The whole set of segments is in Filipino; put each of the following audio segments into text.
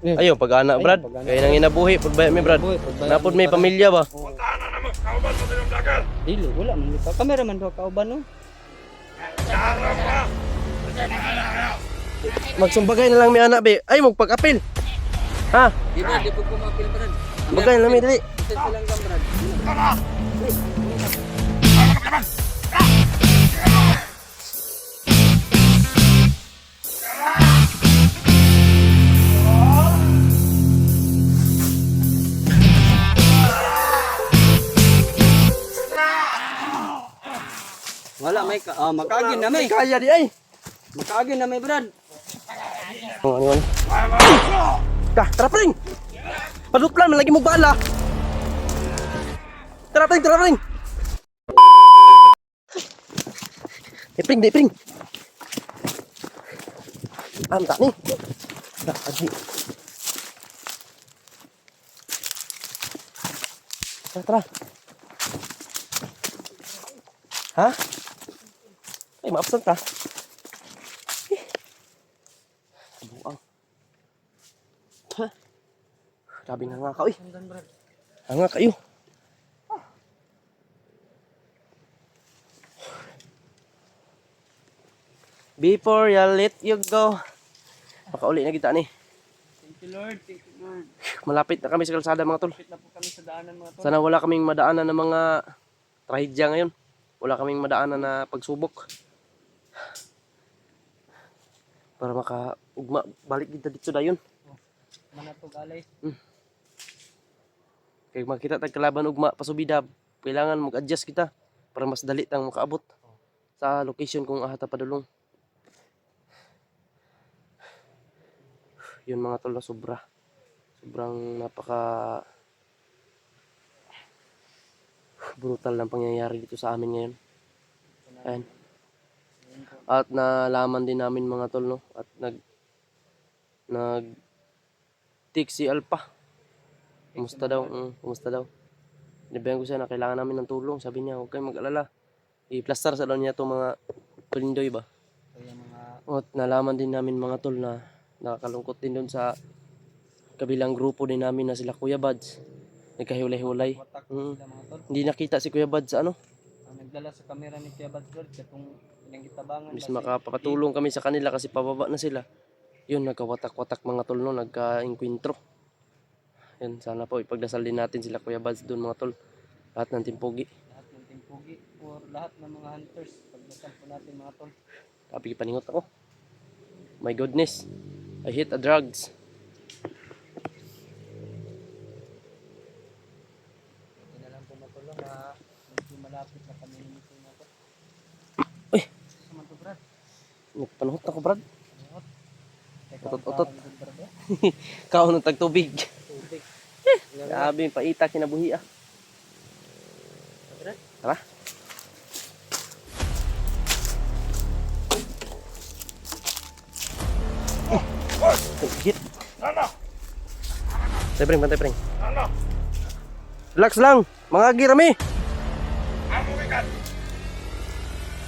Ayo pag-anak brad. Kaya nang inabuhi pud ba mi brad. Napod may pamilya ba? Dili, wala man ka. Kamera man do kauban no. Magsumbagay na lang mi anak be. Ay magpag-apil. Ha? Di ba, di po kumapil brad. Bagay na lang mi dali. Isa silang gam brad. Wala may makagin na may. Kaya di ay. Makagin na may brad. Ano? Tara pring. Paduplan man lagi mo bala. Tara pring. Di pring. Anta ni. Dah aji. Tara. Ha? Ay, ma-absent ka. Buang. Ha? Grabe nga ka, uy. Hanga kayo. Before you let you go. Makauli na kita ni. Thank you Lord, thank you Lord. Malapit na kami sa kalsada mga tol. Kapit na po kami sa daanan mga tol. Sana wala kaming madaanan ng mga trahedya ngayon. Wala kaming madaanan na pagsubok. Para maka-ugma, balik kita dito dayon. Manatog alay. Kaya makita tag kalaban ugma pasubida, kailangan mag-adjust kita para mas dali tang makaabot sa location kung ahata padulong. Yun mga tol na sobrang napaka brutal ng pangyayari dito sa amin ngayon. Ayan. At nalaman din namin mga tol no, at nag tik si Alpha. Kumusta daw? Kumusta daw? Nibayan ko siya na kailangan namin ng tulong. Sabi niya, huwag kayong mag-alala. I-plaster sa daw niya itong mga palindoy ba? Kaya mga At nalaman din namin mga tol na nakakalungkot din doon sa kabilang grupo din namin na sila Kuya Buds. Nagkahiwalay-hiwalay. watak sila mga tol. Hindi nakita si Kuya Buds sa ano. Ang nagdala sa kamera ni Kuya Buds Lord katong pinangitabangan Bis makapatulong kami sa kanila kasi pababa na sila. Yun, nagkawatak-watak mga tol no, nagka-inkwentro. Yan, sana po ipagdasal din natin sila Kuya Buds doon mga tol. Lahat ng timpugi. lahat ng timpugi or lahat ng mga hunters pagdasal po natin mga tol. Tapi paningot ako. My goodness. I hate the drugs. Hindi na lang po matulong na medyo malapit na kami nito mga tol. Uy, Saman to brad. nagpanuhot ako brad. Ano? Utot-utot. Brad. Kaon ng tagtubig. Tubig. Grabe, paita kinabuhi ah. Brad. Tara. Hit. Bantay pring, bantay pring. Relax lang, mga girami.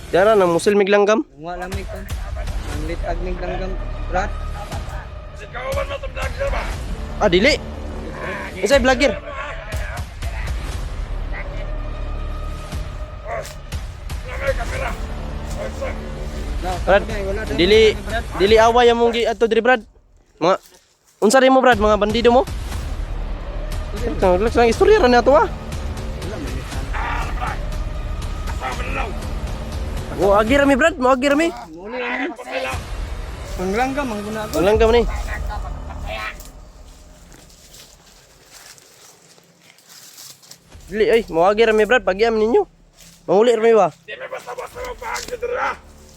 Diyan na, musil miglanggam. Wala lamig ko. Ang litag mig langgam brad. Ah, dili. Isay vlogger. Brad, dili away among gi adto diri brad. Mga unsa rin mo brad, mga bandido mo? Relax lang, istorya ra na to ah. Mo agi rami brad, mo agi rami. Muli ano? Ang langgam ang gunagod. Walang ka man eh. Dili ay, mo agi rami brad, pagyam ninyo. Manguli rami ba?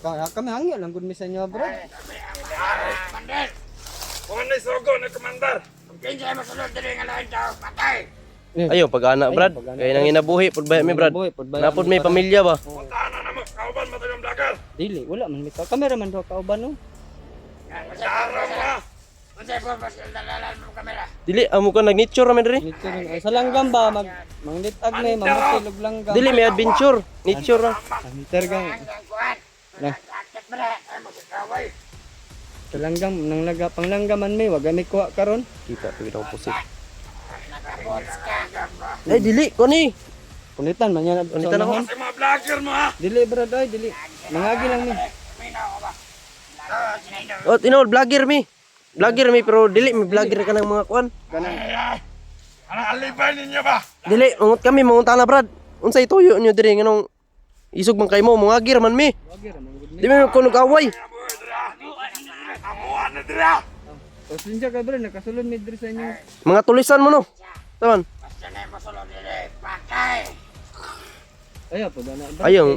Kami hangyo lang gud mi sa inyo bro. Kung ano sogo na komandar. Kung kinsay masulod diri nga lain tao, patay. Ayo pag-anak brad, kaya nang inabuhi pud ba mi brad. Napod may pamilya ba? Puntahan na naman, kauban mo tayong vlogger. Dili, wala man mi ka. Kamera man do kauban no. Sarap ka. Unsay po ba dalalan mo kamera? Dili amo ka nag-nature rami diri. Dito rin. Sa langgam ba manglitag may mamusilog langgam. Dili may adventure, nature ra. Hunter gang. Ang kuan. Nah. Sakit ba? Ay magkaway. Talanggam nang laga panglanggaman may wag may kuha karon. Kita tuwid ang pusit. Eh dili ko ni. Kulitan man yan. Kulitan ako. Sa mga vlogger mo ha. Dili brad ay dili. Mangagi lang mi. Oh, tinol vlogger mi. Vlogger mi pero dili mi vlogger ka ng mga kuan. Kanang Anong alibay ninyo ba? Dili mangut kami mangunta na brad. Unsay tuyo nyo diri nganong isog man kay mo mga gir man mi. wagi ra man gud mi. Di mi kuno kaway. Amuan na dira. Pasensya ka brad nakasulod mi diri sa inyo. Mga tulisan mo no. Tawan. Basta na mo sulod dili. Patay. Ayo po na brad. Ayong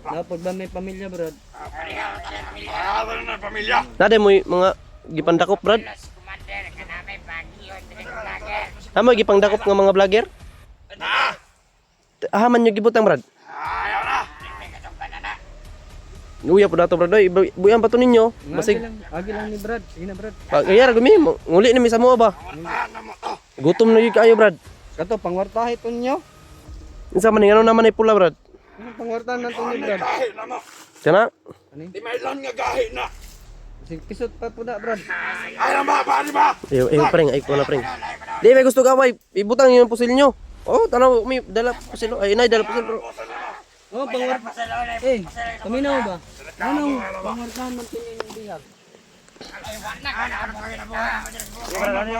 Dapat ba may pamilya brad? Ayaw na pamilya. nade mo mga gipandakop brad. Commander kanamay pagyon dili ko lager. Amo gipangdakop nga mga vlogger. Na. Ahaman nyo gibutang brad. Ayaw na. May katunggan na. Luya po dato brad oy. Buyan pa to ninyo. Basig Agi lang ni brad. Sige na brad. pagayar gumi nguli ni mi sa mo ba. Tahan na mo to. Gutom na gyud kayo brad. Kato pangwartahe to ninyo. Unsa man ano naman ay pula brad. Ano pangwartahan na to ni brad? Gahi na mo. Kana? Di may lan nga gahi na. Sige kisot pa po na brad. Ayaw ba? Bani ba? Ayo preng ay ko na preng. Di may gusto gaway. Ibutang yung pusil nyo. Oh, tanaw may dala pusil. Ay nay dala pusil bro. Oh pangwartahan. Eh, paminaw ba? Ano pangwartahan man to yung bihag?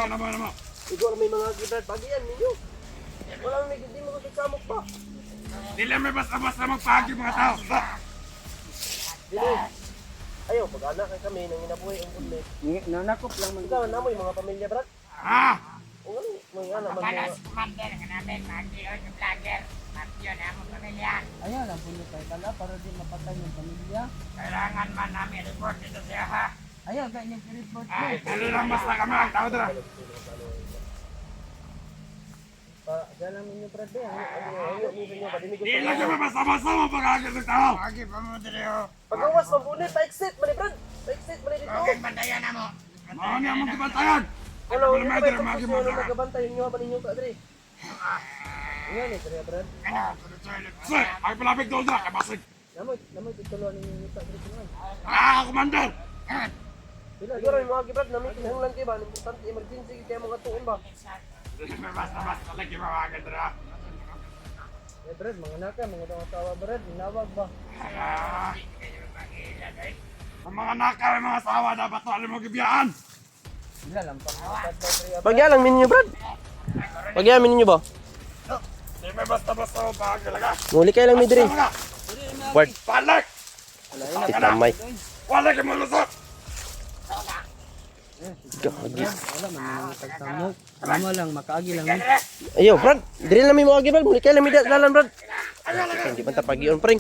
Ano mo? Igor may mga gibrad bagian ninyo. Wala may di mo gusto samok pa. Dili may basta-basta magpagi mga tao. Dili. Ayo, pag-ana kay kami nang inabuhi ang budle. Nanakop lang man. Ikaw na mo yung mga pamilya brad. Ha? O ano, mga anak man Balas mga commander kanamay pagyon yung lager. Pagyon amo pamilya. Ayan lang po tayo pala para di mapatay yung pamilya. Kailangan man namin report dito siya ha. Ayan, ganyan yung report mo. Dali lang basta kami ang tao dira. Diyan lang ninyo brad eh. ayo ni inyo ba dinig ko. Di lang kami basta-basta magpagagi ng tao. Pagi pa mo diri ho. Pagawas mabunit pa exit man brad. Pa exit man dito. Huwag bantayan na mo. Mao ni among gibantayan. Ano, Wala hindi may ba diri yung magi kapos nyo mga. magabantay yung nyo ba ninyo ka diri? Ngayon eh, kaya brad. Sir, ay palapit doon dira kabasig. Namoy tituloy ninyo sa diri kuno. Ah, commander. Siguro yung mga gibrad na may kinahanglan kayo ba? Importante emergency kaya mga tuon ba? Dili may basta-basta lagi mawagad dira. Eh brad, mga naka, mga tawa brad, ninawag ba? Ah. Ang mga nakaw, ang mga sawa dapat to alam mo gibiyaan. Wala lang pa. Pagyalang ninyo brad. Pagyamin ninyo ba? Di may basta-basta magpagagi laga. Muli kayo lang mi diri. Wala. Word. Balik. Itamay. Wala ka mo lusot. Gagi. Wala man mga tagtamok. Tama lang, makaagi lang ni. Ayo brad. Diri lang mi mga gibrad. Muli kayo lang mi dalan brad. Hindi man ta pagion preng.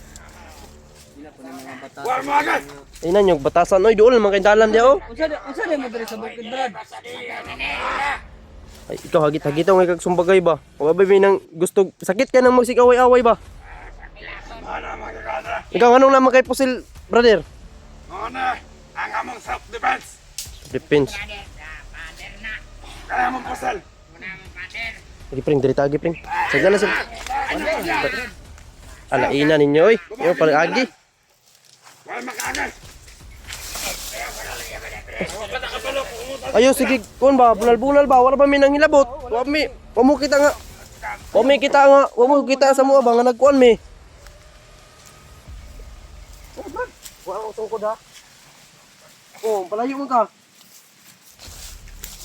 Wala mo agad. Ina nyo batasan oy duol man kay dalan dia oh. Unsa di mo diri sa bukid brad? Ay ikaw hagit-hagit nga kag sumbagay ba? O ba may nang gusto sakit ka nang magsikaway-away ba? Ano magkakadra? Ikaw anong naman kay pusil brother? Ano ang among self-defense? Defense. Pader na. Kaya mong pasal. Muna mo pader. Lagi pring diri tagi pring. Sagda na sa Ano yan? alaina ninyo oy. Yo pala agi. Wala makaagad. Wala ka nakabalo kung umutan. Ayo sige kun ba bunal-bunal ba wala ba mi nang hilabot? Wa mo kita nga. Wa mo kita sa mo ba nga nagkuan mi. Wa ako tungkod ha. Oh, palayo mo ka.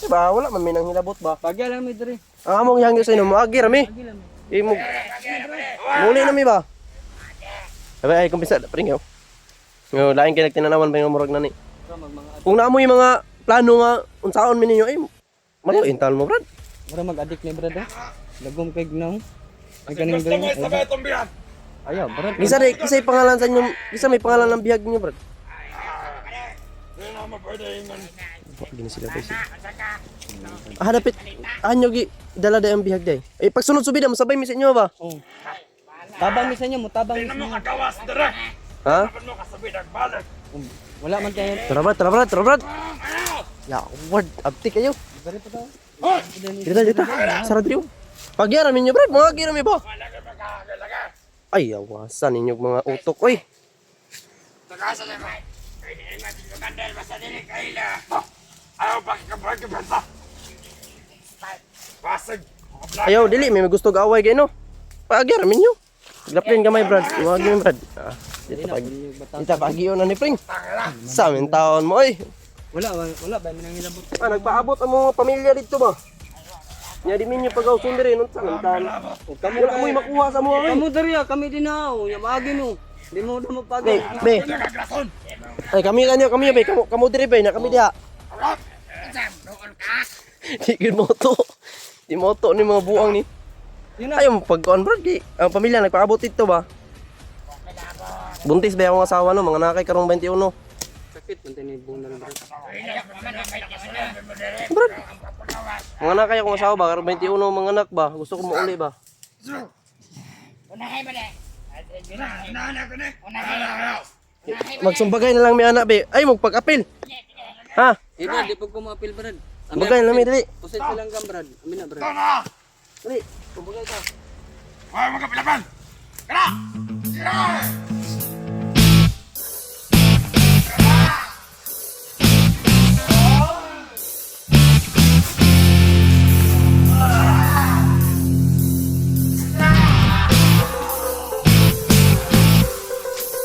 Diba, wala man mi nang hilabot ba? Bagya lang mi diri. Ang among ihangyo sa inyo, maagi rami. Agi lang. Imo. Muli na mi ba? Ay, kumpisa pring yo. Yo, lain kay nagtinanawan pa yung murag nani. Ito mga Kung naamo yung mga plano nga unsaon mi ninyo ay maluintal mo, brad. mura mag-addict ni brad. Lagom kay gnaw. Ay kaning Gusto mo diri. isabay itong biyan. Ayaw, brad. Kisay pangalan sa inyo, kisa may pangalan ng bihag niyo, brad. Hindi na mapwede yung Gini sila guys. Ah, dapat anyo gi dala day ang bihag day. Eh pagsunod subida mo sabay mi sa inyo ba? Oh. Tabang mi sa inyo, mutabang mi Hindi sa na mo inyo. kagawas dira. Ha? Dapat mo kasabi nagbalik. Wala man kayo. Tara brad. Ya, word abti kayo. Bari pa daw. Hoy! Dito. Sarad riyo. Pagyara minyo, brad. Mga gira mi ba? Wala ka makakalaga. Ay, awasan ninyo mga utok oy. Tagasa na may. Pwede na matilugan. Bandel, basta dili kaila. Ayaw pakikabay ka basta. Basig. Ayaw, dili. May gusto gaway kayo, no? Paagyar, minyo. Graplin gamay, Brad. Iwag mo, Brad. Dito pag... Dito pag-iyo na ni Pring. Sa amin taon mo, oy. Wala ba may nangilabot. Nagpaabot ang mga pamilya dito ba? Nya di minyo pag-awsun diri, nun sa lantan. Wala mo'y makuha sa mga, oy. Kamu dari kami din na, nya maagi no. Di mo na mapagay. Be, ay kami be, kamu diri be, na kami diha. Isang, doon ka. Di gid moto. Di moto ni mga buang ni. Yun na. Ayaw pag-on, Brad. Ang pamilya nagpaabot dito ba? Buntis ba yung asawa no, mga nakay karong 21. Sakit man tini bunal bro. Brad. Mga nakay akong asawa ba karong 21 mga anak ba? Gusto ko mauli ba? Unahay ba na? Inahanak ko ni. Magsumbagay na lang may anak be. Ay magpag-apil. Ha? Ito di pag kumapil brad. Bagay na mi dili. Usit silang gam brad. Amin na brad. Ito na. Dali. Kumbagay ka. Huwag magapilapan. Kara!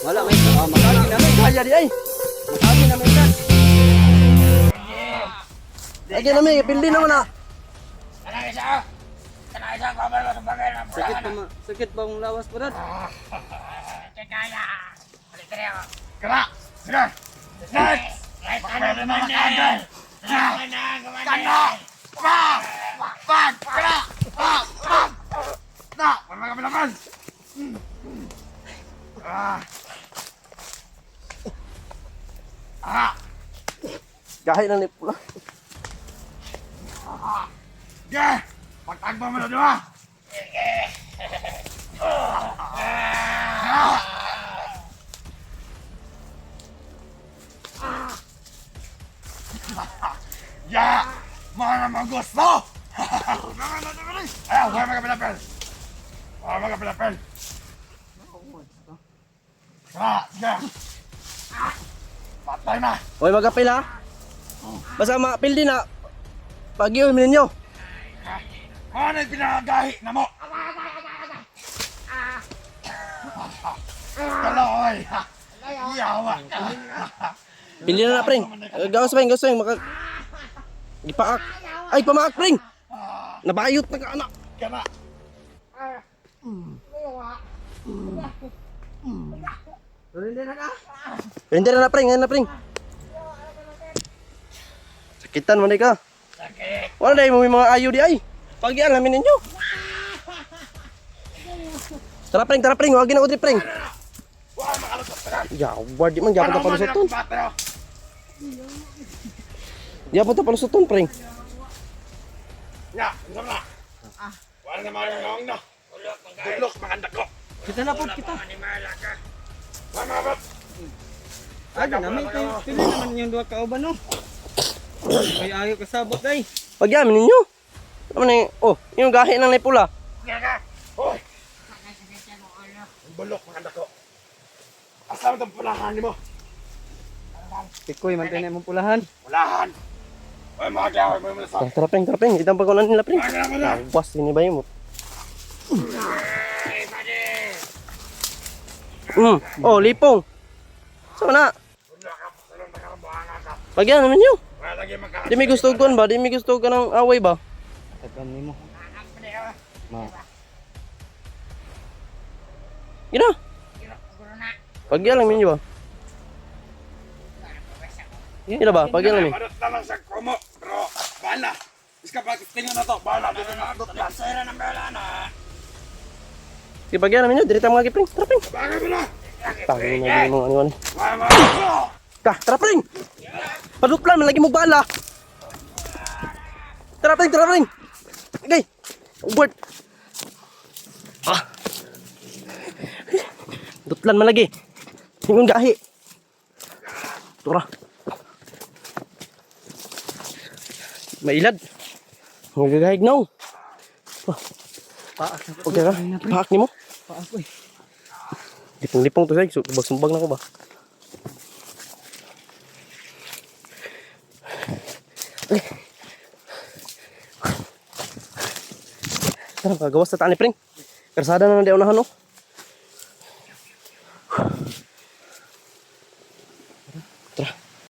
Wala may makagi na may. Kaya di ay. Makagi na may brad. Lagi na may pildi naman na. Tanang isa. Tanang isa, kabar mo sa bagay na. Sakit pa ang lawas brad. Kaya. Balik ka rin ako. Kara! Sige! Next! Right, Pwede na makaagay! Kanda! Pag! Pag! Kara! Pag! Pag! Na! Huwag magapilapan! Kahit na ni pula. Sige! Pagtagpo mo na diba? Ya! Mga naman gusto! Ayaw! Huwag magapilapil! Huwag magapilapil! Sige! Patay na! Oy magapil ha. Basta makapil din ha. Pag-iyon mo ninyo. Ano yung pinagagahi na mo? Kaloy! Yawa! Pili na na, Pring. Gawas pa yung maka... Ipaak. Ay, pamaak, Pring! Nabayot na ka, anak. Kana! Hindi na na, Pring. Ngayon na, Pring. Sakitan mo na ka. Wala na yung mga ayo di ay. Pag-iyan namin ninyo. Tara, Pring. Huwag na udri, Pring. Yawar, di man. Gapon ta palusuton. Gapon ta palusuton, Pring. Ya! Ano na? Wala na mga ngawang na. Bulok mga dako. Kita na po kita. Mga bab! Ay namin kayo. Pili naman yung duha ka uban no. Ay ayaw kasabot ay. Pag-iyan ninyo. Ano na yung... Oh, yung gahi ng pula. Hoy! Bulok mga dako. Asa mo itong pulahan mo? Tikoy man tayo mong pulahan. Pulahan! Hoy mga gawin mo muna sa... Tara, Pring. Itang pagkunan nila, Pring. Mga mo na! Was, ini ba yun mo? Oh, lipong. Saan na? Pag-iyan namin nyo. Wala lagi magkakaroon. Di may gusto ko ba? Di may gusto ka ng away ba? Tagan nimo. Ma. Gina. Pag-iyan namin nyo ba? Gina ba? Pag-iyan namin. Parot na lang sa komo. Pero, bahala. Iska pa, tingnan na to. Bahala. Dito na ako. Sira ng bala na. Sige, pag-iyan namin nyo. Dirita mga Pring. Tara, Pring. Bagay mo na! Tangin na yung mga aniwan. Mga Tara, Pring. Paduplan, lagi mo bala. Tara, Pring. Okay. Ubod. Dutlan man lagi. Hingon gahi. Tura. Mailad. Magagahig na. Paak. Okay ka? Paak ni mo. Paak oy. Lipong-lipong to, Sig. Sumbag na ko ba? Tara, pagawas sa tani, pring. Karsada na di unahan, no?